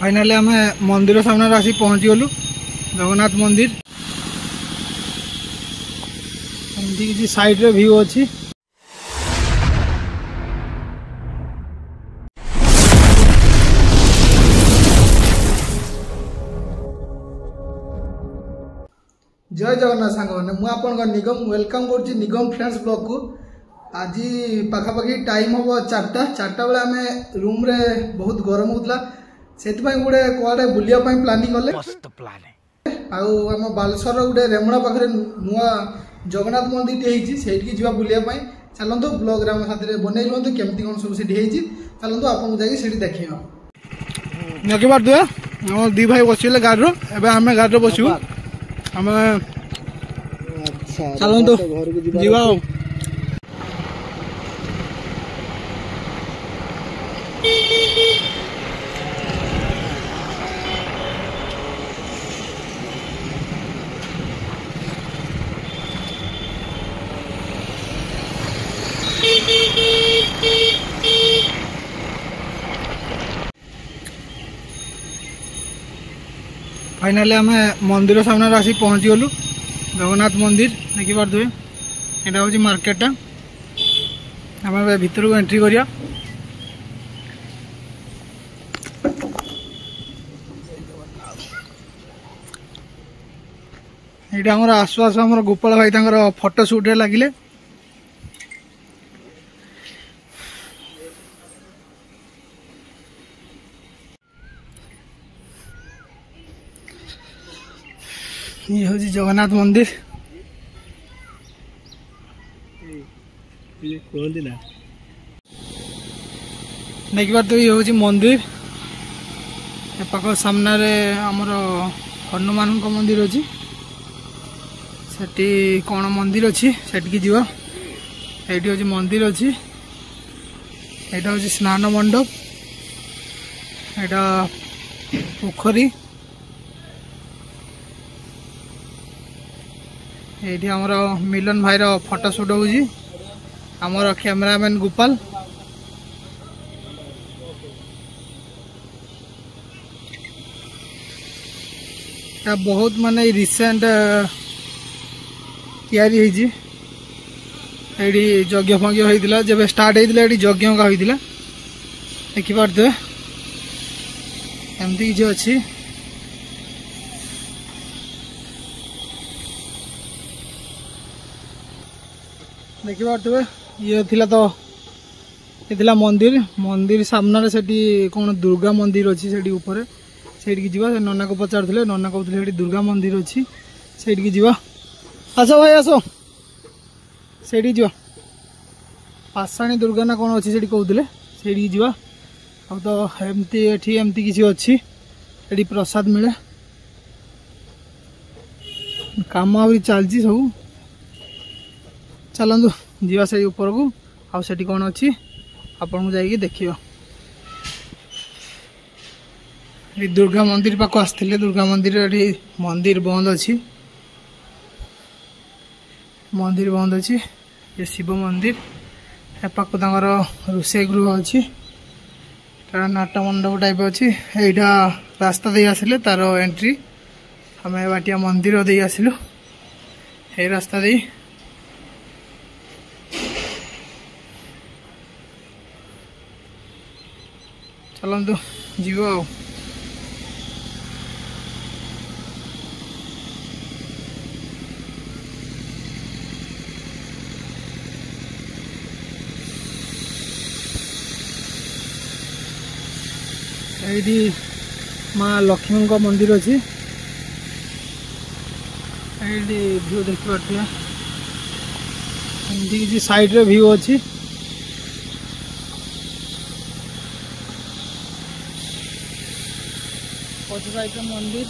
Finally आम मंदिर सामने आसी पहुँची गलु जगन्नाथ मंदिर किसी साइड रे व्यू अच्छी जय जगन्नाथ सांग मैंने मुझे निगम वेलकम कर निगम फ्रेंड्स ब्लॉग को आज पाखापाखि टाइम हम 4टा बेले आम रूम रे बहुत गरम होता से गोटे कड़े बुलिया प्लानिंग कले आम बालेश्वर गोटे रेमुणा पाखे नुआ जगन्नाथ मंदिर से बुलायापी चलतु ब्लॉग रे साथ बन रुहतु केमती कौन सब चलतु आपको जाकि देखा देखी पारे आम दी भाई बसले गाड़ी एवं आम गाड़ी बसू आम चलतु जीवा फाइनाली आम मंदिर सामने आसी पहुँची गलु जगन्नाथ मंदिर देखी पारे यहाँ हूँ मार्केटा आम भर को एंट्री करिया ये आमर आसु आसु आम गोपाल भाई फोटो सुट लगिले ये हूँ जगन्नाथ मंदिर कहते ना देखी पारे ये हूँ मंदिर पाख सामने आमर हनुमान मंदिर अच्छी सेठी कौन मंदिर अच्छी सेठी जीवा ये हूँ मंदिर अच्छी यहाँ हूँ स्नान मंडप यहाँ पोखरी ये आमर मिलन भाई फोटो सुट होगी आमर कैमरामैन गोपाल बहुत माने रिसेंट तैयारी यज्ञ फज्ञ होता जब स्टार्ट होता ये यज्ञ का होता देखी पारे एमती किसी अच्छी देखी पारे ये थिला तो ये थिला मंदिर मंदिर सामने से कौन दुर्गा मंदिर अच्छी से ऊपर से जीवा नना को पचारे नना कहते दुर्गा मंदिर अच्छी से जीवा आस भाई आस से जीवा पाषाणी दुर्गा ना कौन अच्छी से कहते से जीवा अब तो एमती एमती किसी अच्छी ये प्रसाद मिले काम आ चलती सब चलतु जीवा से ऊपर को आउ से कौन अच्छी आपन जाइए देखियो दुर्गा मंदिर पाक आसते दुर्गा मंदिर मंदिर बंद अच्छी मंदिर बंद अच्छी ये शिव मंदिर पाक रोषे गृह अच्छी नाट मंडप टाइप अच्छी यहाँ रास्ता दे आसिले तार एंट्री आम बाटिया मंदिर दे आसिलु ये रास्ता दे चलतु जीव आ माँ लक्ष्मी का मंदिर अच्छी व्यू देख पारे किसी साइड रे व्यू अच्छी पछ साइड मंदिर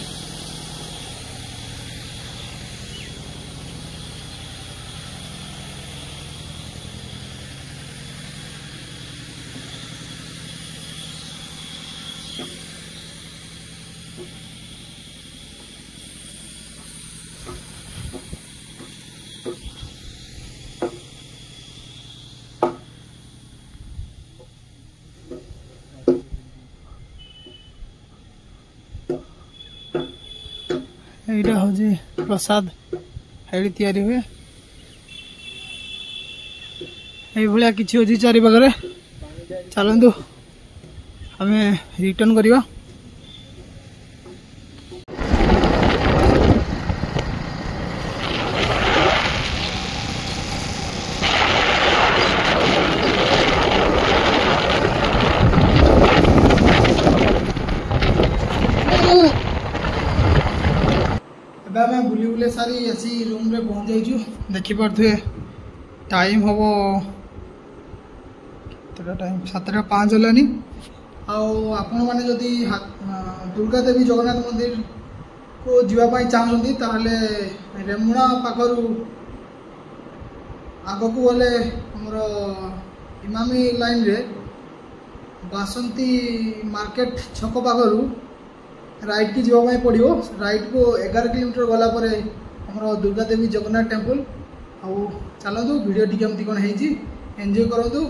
यहाँ हूँ प्रसाद ये तैयारी हुए ये किसी अच्छी चारि पाखे चलतु आम रिटर्न करवा आम बुले बुले सारी आसी रूम रे पहुँच जाइछु देखिपे टाइम हम टाइम 7:05 है आपण मैंने जदि दुर्गा देवी जगन्नाथ मंदिर को जीवाई चाहते ताहले रेमुणा पाखर आग को गले हमर इमामी लाइन रे बासंती मार्केट छक पाखर राइट की जीवाई पड़ो राइट को 11 किलोमीटर गला हमर दुर्गा देवी जगन्नाथ टेम्पल आउ चलतु वीडियो टी कौन एंजॉय करूँ।